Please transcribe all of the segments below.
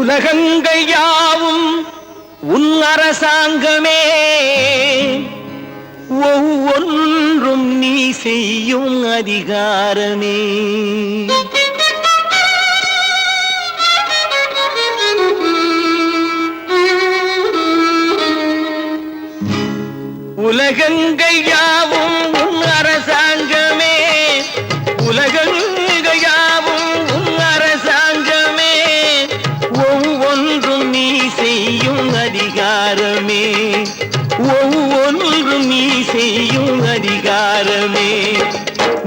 உலகங்கள் யாவும் உன் அரசாங்கமே, ஒவ்வொன்றும் நீ செய்யும் அதிகாரமே. உலகங்கள் யாவும் உன் அரசாங்கமே, உலகங்கள் யாவும் உன் அரசாங்கமே, ஒவ்வொன்றும் நீ செய்யும் அதிகாரமே, ஒவ்வொன்றும் நீ செய்யும் அதிகாரமே.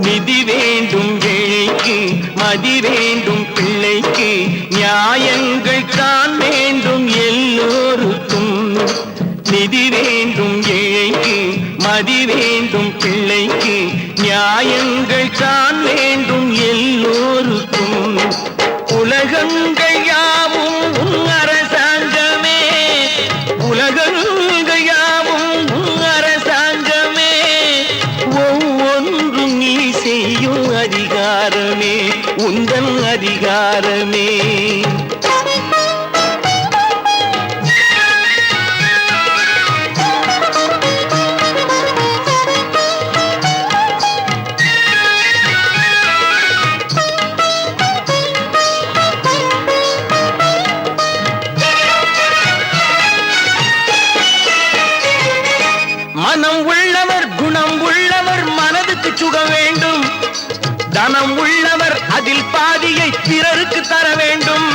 நிதி வேண்டும் ஏழைக்கு, மதி வேண்டும் பிள்ளைக்கு, நியாயங்கள் தான் வேண்டும் எல்லோருக்கும். நிதி வேண்டும் ஏழைக்கு, மதி வேண்டும் பிள்ளைக்கு, நியாயங்கள் தான் வேண்டும் எல்லோருக்கும். உலகங்கள் யாவும் உன் அரசாங்கமே, உலகங்கள் யாவும் உன் அரசாங்கமே, ஒவ்வொன்றும் நீ செய்யும் அதிகாரமே, உந்தன் அதிகாரமே. மனம் உள்ளவர் குணம் உள்ளவர் மனதுக்கு சுகம் வேண்டும், தனம் உள்ளவர் அதில் பாதியை பிறருக்கு தர வேண்டும்.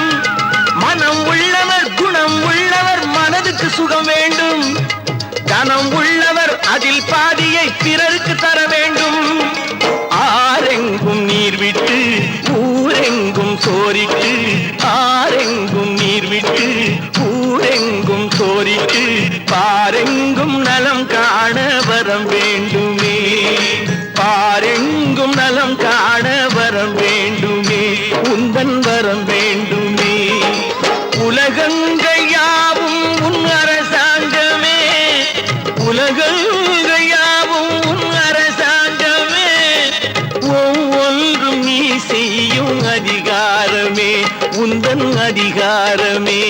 மனம் உள்ளவர் குணம் உள்ளவர் மனதுக்கு சுகம் வேண்டும், தனம் உள்ளவர் அதில் பாதியை பிறருக்கு தர வேண்டும். ஆரெங்கும் நீர் விட்டு ஊரெங்கும் சோரிட்டு, ஆரெங்கும் நீர் விட்டு ஊரெங்கும் சோரிட்டு, பாரெங்கும் நலம் காண வரம் வேண்டுமே, பாரெங்கும் நலம் காண வரம் வேண்டுமே, உந்தன் வரம் வேண்டுமே. உலகங்கள் யாவும் உன் அரசாங்கமே, உலகங்கள் யாவும் உன் அரசாங்கமே, ஒவ்வொன்றும் நீ செய்யும் அதிகாரமே, உந்தன் அதிகாரமே.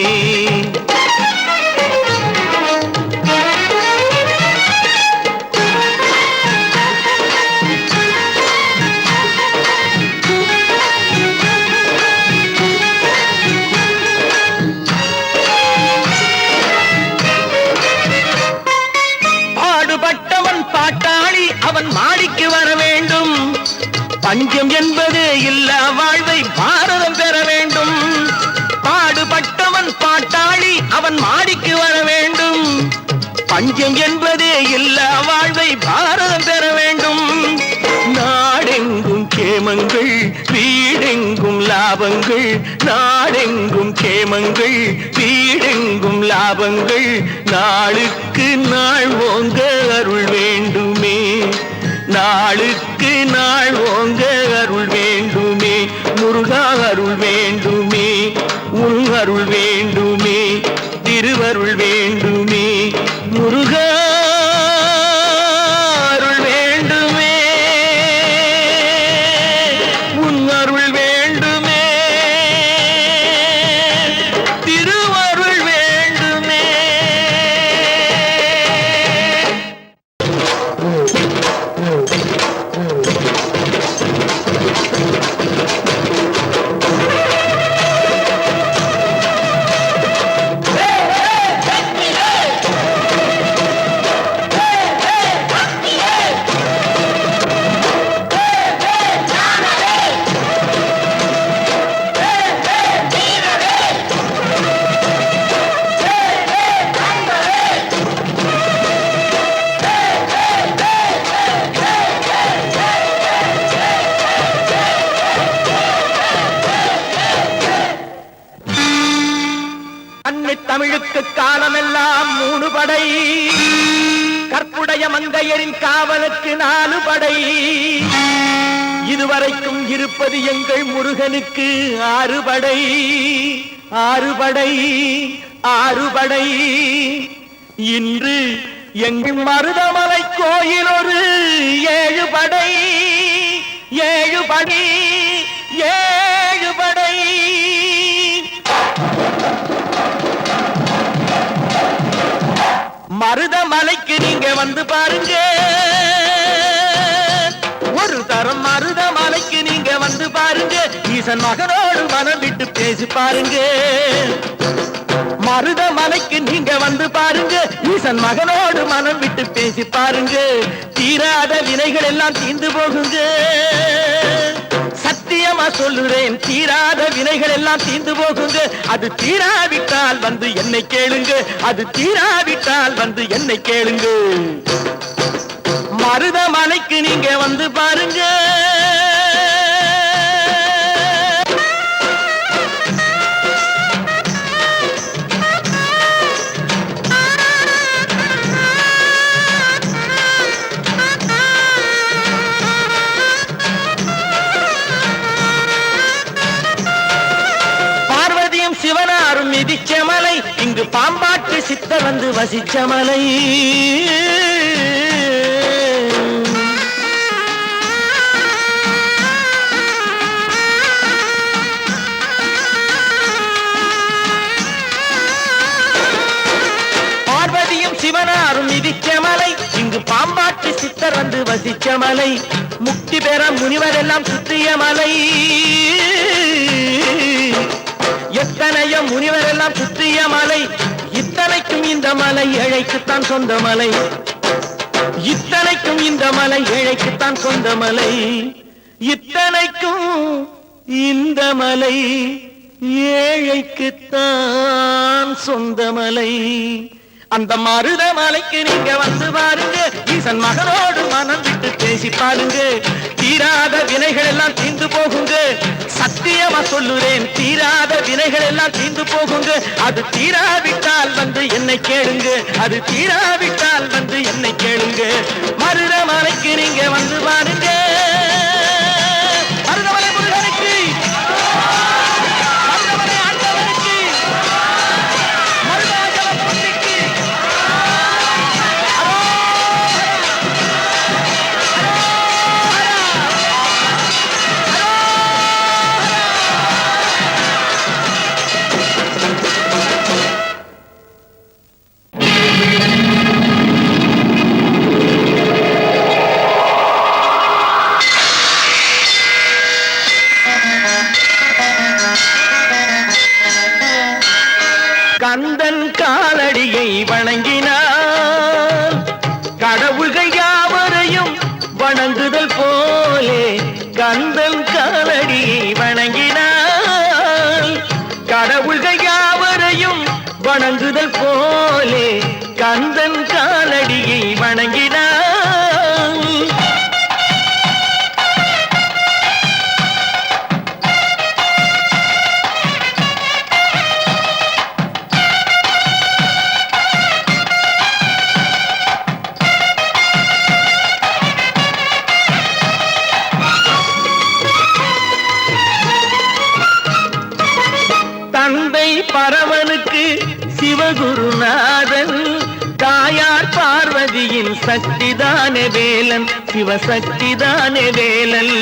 பாடுபட்டவன் பாட்டாளி அவன் மாடிக்கு வர வேண்டும், பஞ்சம் என்பது இல்லா வாழ்வை பாரதம் பெற வேண்டும். பாடுபட்டவன் பாட்டாளி அவன் மாடிக்கு வர வேண்டும், பஞ்சம் என்பது இல்லா வாழ்வை பாரதம் பெற வேண்டும். நாடெங்கும் கேமங்கள் வீடெங்கும் லாபங்கள், நாடெங்கும் கேமங்கள் வீடெங்கும் லாபங்கள், நாளுக்கு நாள் ஓங்க அருள் வேண்டுமே, நாளுக்கு நாள் ஓங்க அருள் வேண்டுமே, முருகா அருள் வேண்டுமே, உன் அருள் வேண்டுமே, திருவருள் வேண்டுமே, முருகா அருள் வேண்டுமே, உன் அருள் வேண்டுமே, திருவருள் வேண்டுமே. தமிழுக்கு காலமெல்லாம் 3 படை, கற்புடைய மங்கையரின் காவலுக்கு 4 படை, இதுவரைக்கும் இருப்பது எங்கள் முருகனுக்கு 6 படை, 6 படை, 6 படை. இன்று எங்கள் மருதமலை கோயில் ஒரு 7 படை, 7 படை, 7 படை. மருதமலைக்கு நீங்க வந்து பாருங்க, ஒரு தரம் மருதமலைக்கு நீங்க வந்து பாருங்க, ஈசன் மகனோடு மனம் விட்டு பேசி பாருங்க. மருதமலைக்கு நீங்க வந்து பாருங்க, ஈசன் மகனோடு மனம் விட்டு பேசி பாருங்க. தீராத வினைகள் எல்லாம் தீர்ந்து போகுங்க, சத்தியமா சொல்லுறேன், தீராத வினைகள் எல்லாம் தீர்ந்து போகுங்க. அது தீராவிட்டால் வந்து என்னை கேளுங்க, அது தீராவிட்டால் வந்து என்னை கேளுங்க. மருதமலைக்கு நீங்க வந்து பாருங்க. சிவனாரும் மிதிச்ச மலை, இங்கு பாம்பாட்டு சித்தர் வந்து வசிச்ச மலை. பார்வதியும் சிவனாரும் மிதிச்ச மலை, இங்கு பாம்பாட்டு சித்தர் வந்து வசிச்ச மலை. முக்தி பெற முனிவர் எல்லாம் சுற்றிய மலை, எத்தனையோ முனிவர் எல்லாம் சுற்றிய மலை. இத்தனைக்கும் இந்த மலை ஏழைக்குத்தான் சொந்த மலை, இத்தனைக்கும் இந்த மலை ஏழைக்குத்தான் சொந்த மலை, இத்தனைக்கும் இந்த மலை ஏழைக்குத்தான் சொந்த மலை. அந்த மருதமலைக்கு நீங்க வந்து பாருங்க, ஈசன் மகனோடு மனம் விட்டு பேசி பாருங்க. தீராத வினைகள் எல்லாம் தீர்ந்து போகுங்க, சத்தியமா சொல்லுறேன், தீராத வினைகள் எல்லாம் தீர்ந்து போகுங்க. அது தீராவிட்டால் வந்து என்னை கேளுங்க, அது தீராவிட்டால் வந்து என்னை கேளுங்க. மருதமலைக்கு நீங்க வந்து பாருங்க. மருதமலை முருகனுக்கு, மருதமலை ஆண்டவனுக்கு, மருதாச்சல பூஜைக்கு கந்தன் காலடியை வணங்கினார், கடவுள்கள் யாவரையும் வணங்குதல் போலே. கந்தன் காலடியை வணங்கினார், கடவுள்கள் யாவரையும் வணங்குதல் போலே. கந்தன் காலடியை வணங்கினார். தந்தை பரமனுக்கு சிவகுருநாதன், தாயார் பார்வதியின் சக்திதானே வேலன், சிவசக்திதானே வேலன்.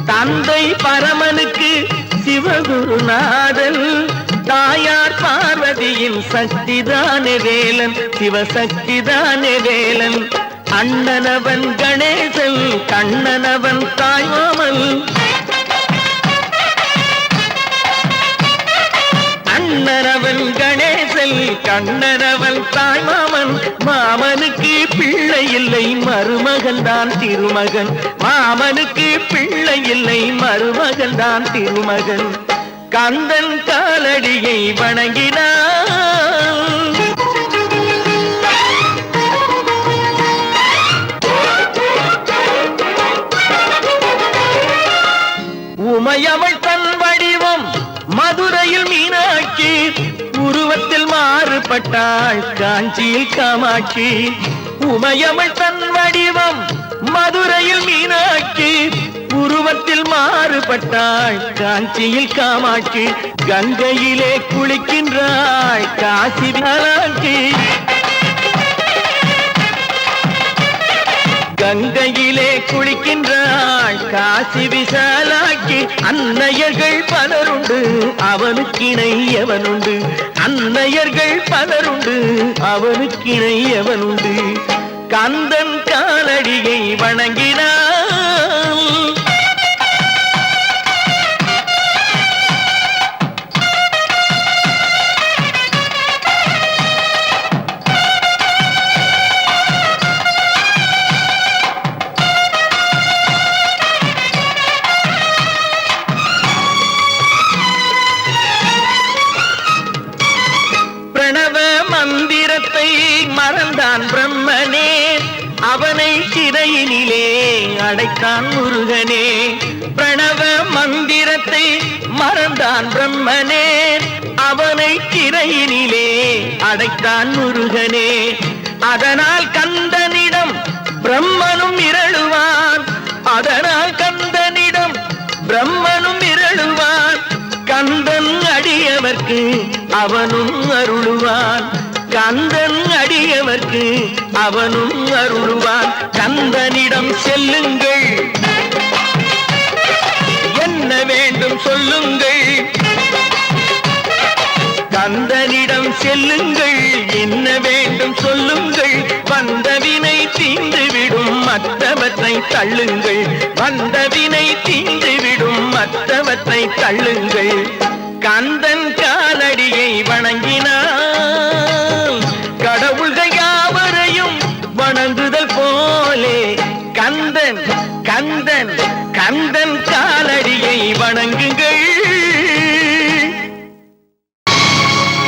தந்தை பரமனுக்கு சிவகுருநாதன், தாயார் பார்வதியின் சக்திதானே வேலன், சிவசக்திதானே வேலன். அண்ணனவன் கணேசன், கண்ணனவன் தாய்மாமன், அண்ணனவன் கணேசன், கண்ணனவன் தாய்மாமன். மாமனுக்கு பிள்ளை இல்லை, மருமகன் தான் திருமகன், மாமனுக்கு பிள்ளை இல்லை, மருமகன் தான் திருமகன். கந்தன் காலடியை வணங்கினான். உமையவள் தன் வடிவம் மதுரையில் மீனாட்சி, உருவத்தில் மாறுபட்டாள் காஞ்சியில் காமாட்சி. உமையவள் தன் வடிவம் மதுரையில் மீனாட்சி, உருவத்தில் மாறுபட்டாள் காஞ்சியில் காமாட்சி. கங்கையிலே குளிக்கின்றாள் காசி விசாலாட்சி, கங்கையிலே குளிக்கின்றாள் காசி விசாலாட்சி. அன்னையர்கள் பலருண்டு, அவனுக்கிணை எவனுண்டு, அன்னையர்கள் பலருண்டு, அவனுக்கிணை எவனுண்டு? கந்தன் காலடியை வணங்கினான். மந்திரத்தை மறந்தான் பிரம்மனே, அவனை சிறையினிலே அடைத்தான் முருகனே. பிரணவ மந்திரத்தை மறந்தான் பிரம்மனே, அவனை சிறையினிலே அடைத்தான் முருகனே. அதனால் கந்தனிடம் பிரம்மனும் இரளுவான், அதனால் கந்தனிடம் பிரம்மனும் இரளுவான். கந்தன் அடியவர்க்கு அவனும் அருளுவான், கந்தன் அடியவர்க்கு அவனும் அருளுவான். கந்தனிடம் செல்லுங்கள், என்ன வேண்டும் சொல்லுங்கள். கந்தனிடம் செல்லுங்கள், என்ன வேண்டும் சொல்லுங்கள். வந்தவினை தீந்துவிடும் மற்றவற்றை தள்ளுங்கள், வந்தவினை தீந்துவிடும் மற்றவற்றை தள்ளுங்கள். கந்தன் காலடியை வணங்கினான், கடவுள்கள் யாவரையும் வணங்குதல் போலே. கந்தன் கந்தன் கந்தன் காலடியை வணங்குங்கள்.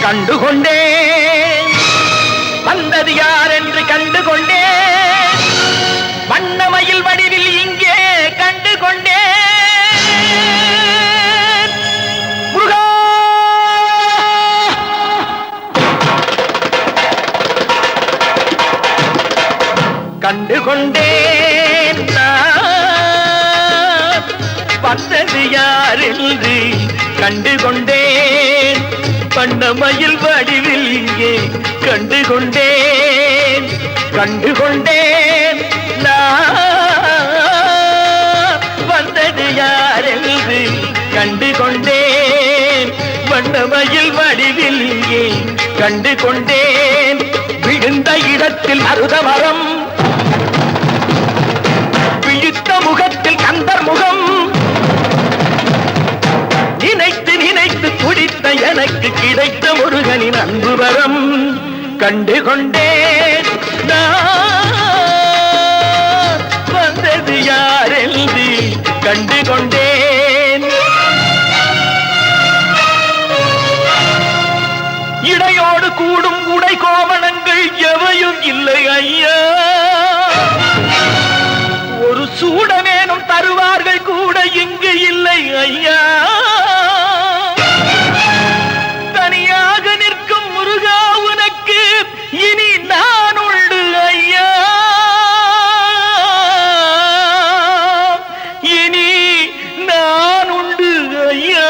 கண்டுகொண்டேன் வந்தது யார் என்று கண்டுகொண்டேன், வண்ணமயில் வடிவில் இங்கே கண்டுகொண்டேன். கண்டுகொண்டேன் வந்தது யார் என்று கண்டுகொண்டேன், வண்ணமயில் வடிவில் இங்கே கண்டுகொண்டேன். கண்டுகொண்டேன் வந்தது யார் என்று கண்டுகொண்டேன், வண்ணமயில் வடிவில் இங்கே கண்டுகொண்டேன். விழுந்த இடத்தில் அருதமரம், விழித்த முகத்தில் கந்தர் முகம், நினைத்து நினைத்து துடித்த எனக்கு கிடைத்த முருகனின் அன்பு வரம். கண்டுகொண்டேன் வந்தது யார் என்று கண்டுகொண்டேன். இடையோடு கூடும் உடை கோவணங்கள் எவையும் இல்லை ஐயா, ஒரு சூடமேனும் தருவார்கள் கூட இங்கு இல்லை ஐயா. தனியாக நிற்கும் முருகா உனக்கு இனி நான் உண்டு ஐயா, இனி நான் உண்டு ஐயா.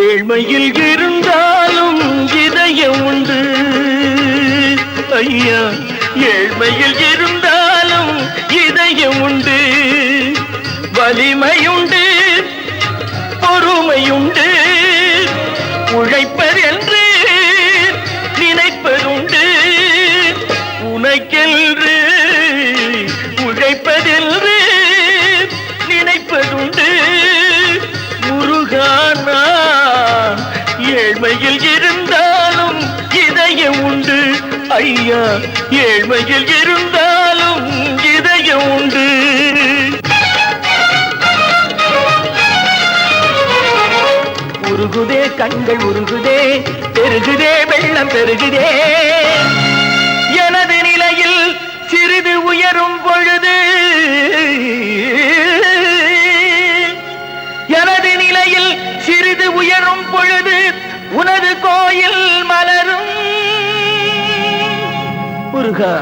ஏழ்மையில் இருந்தாலும் இதயம் உண்டு ஐயா, ஏழ்மையில் இருந்தாலும் இதயம் உண்டு. வலிமையுண்டு, பொறுமையுண்டு, உழைப்பதென்று நினைப்பதுண்டு. உனக்கென்று உழைப்பதென்று நினைப்பதுண்டு. முருகானா ஏழ்மையில் இருந்தாலும் இதயம் உண்டு ஐயா, ஏழ்மையில் இருந்தாலும் இதயம் உண்டு. உருகுதே கண்கள் உருகுதே, பெருகுதே வெள்ளம் பெருகுதே என முருகா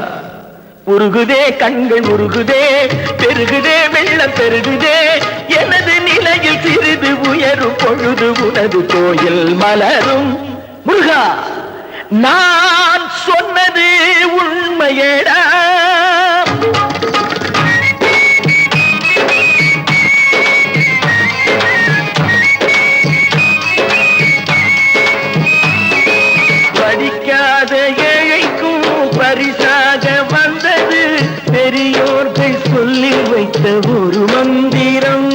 உருகுதே கண்கள் உருகுதே பெருகுதே வெள்ளம் பெருகுதே எனது நிலையில் சிறிது உயரும் பொழுது உனது கோயில் மலரும் முருகா நான் சொன்னது உண்மையடா படிக்காத ஏழைக்கும் பரிசாக வந்தது பெரியோர்கள் சொல்லி வைத்த ஒரு மந்திரம்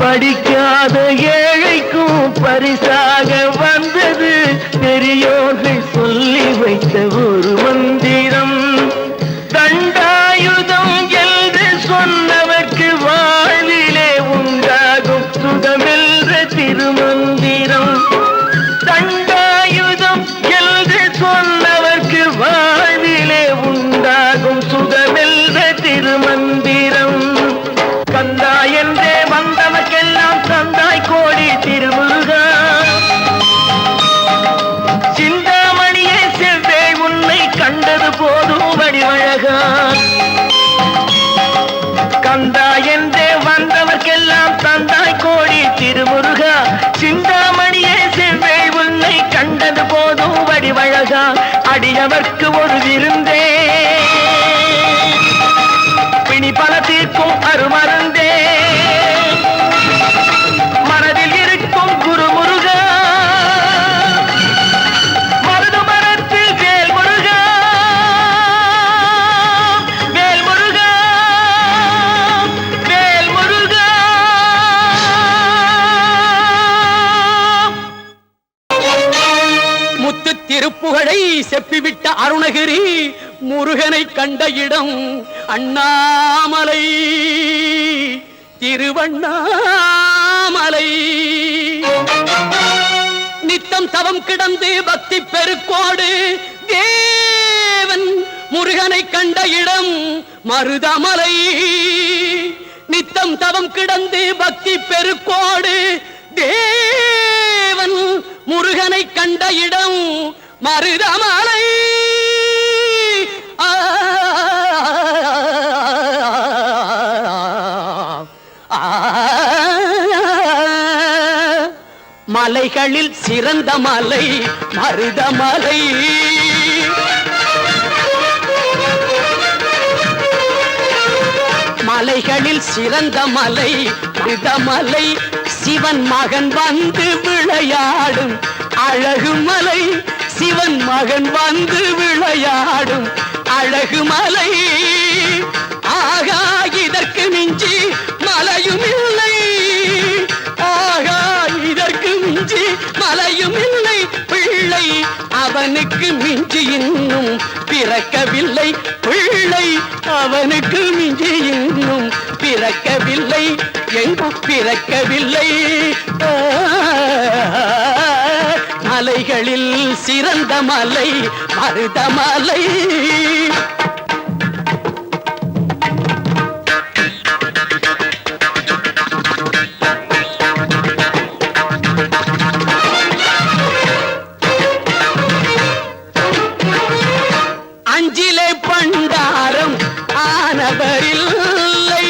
படிக்காத ஏழைக்கும் பரிசாக வந்தது பெரியோர்கள் சொல்லி வைத்த ஒரு மந்திரம் தண்டாயுதம் என்று சொன்னவர்க்கு வாழ்விலே உண்டாகும் சுகமென்ற திருமந்திரம் தண்டாயுதம் என்று சொன்னவர்க்கு வாழ்விலே உண்டாகும் சுகமென்ற திருமந்திரம் கந்தா என்றே வந்தவர்க்கெல்லாம் தந்தாய் கோடி திருமுருகா சிந்தாமணியே செவ்வே உன்னை கண்டது போதும் வடிவழகா கந்தா என்றே வந்தவர்க்கெல்லாம் தந்தாய் கோடி திருமுருகா சிந்தாமணியே செவ்வே உன்னை கண்டது போதும் வடிவழகா அடியவர்க்கு ஒரு விருந்தே பிணி பல தீர்க்கும் அருமருந்தே மனதில் இருக்கும் குரு முருகா மருது மரத்தில் வேல் முருகா வேல் முருகா வேல் முருகா முத்து திருப்புகழை செப்பிவிட்ட அருணகிரி முருகனை கண்ட இடம் அண்ணாமலை திருவண்ணாமலை நித்தம் தவம் கிடந்து பக்தி பெருக்கோடு தேவன் முருகனை கண்ட இடம் மருதமலை நித்தம் தவம் கிடந்து பக்தி பெருக்கோடு தேவன் முருகனை கண்ட இடம் மருதமலை மலைகளில் சிறந்த மலை மருதமலை மலைகளில் சிறந்த மலை மருதமலை சிவன் மகன் வந்து விளையாடும் அழகு மலை சிவன் மகன் வந்து விளையாடும் அழகு மலை ஆகா இதற்கு மிஞ்சி மலையும் இல்லை ஆகா இதற்கு மிஞ்சி மலையும் இல்லை பிள்ளை அவனுக்கு மிஞ்சி இன்னும் பிறக்கவில்லை பிள்ளை அவனுக்கு மிஞ்சி இன்னும் பிறக்கவில்லை எங்கும் பிறக்கவில்லை மலைகளில் சிறந்த மலை மருதமலை அஞ்சிலே பண்டாரம் ஆனவரில்லை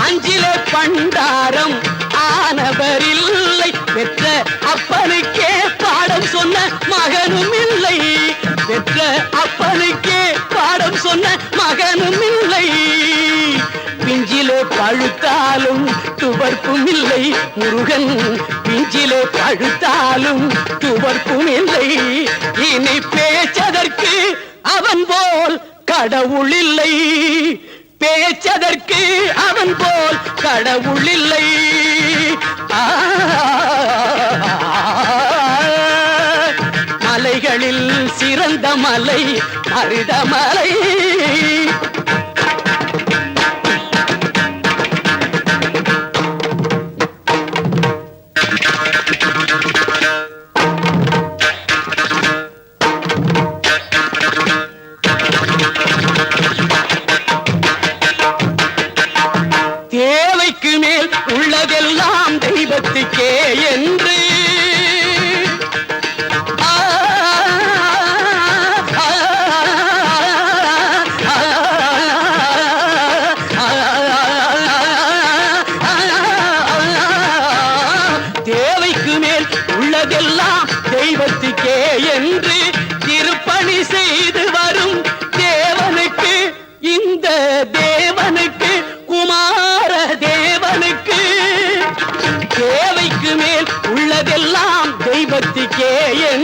அஞ்சிலே பண்டாரம் ஆனவரில்லை பெற்ற அப்பனுக்கே பாடம் சொன்ன மகனும் இல்லை பெற்ற அப்பனுக்கே பாடம் சொன்ன மகனும் இல்லை பிஞ்சிலே பழுத்தாலும் துவர்ப்பும் இல்லை முருகன் பிஞ்சிலே பழுத்தாலும் துவர்ப்பும் இல்லை இனி பேச்சதற்கு அவன் போல் கடவுள் இல்லை பேச்சதற்கு அவன் போல் கடவுள் இல்லை மலைகளில் சிறந்த மலை மருதமலை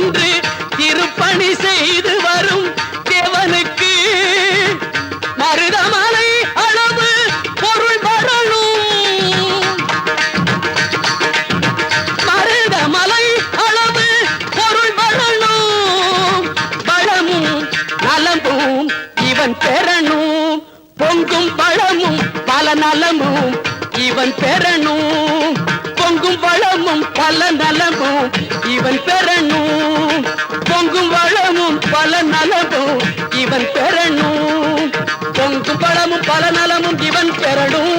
என்று திருப்பணி செய்து வரும் தேவனுக்கு மருதமலை அளவு பொருள் வரணும். மருதமலை அளவு பொருள் வரணும். பழமும் நலமும் இவன் பெறணும். பொங்கும் பழமும் பல நலமும் இவன் பெறணும். பொங்கும் வளமும் பல நலமும் இவன் பெறணும். பொங்கும் வளமும் பல நலமும் இவன் பெறணும். பொங்கும் வளமும் பல நலமும் இவன் பெறணும்.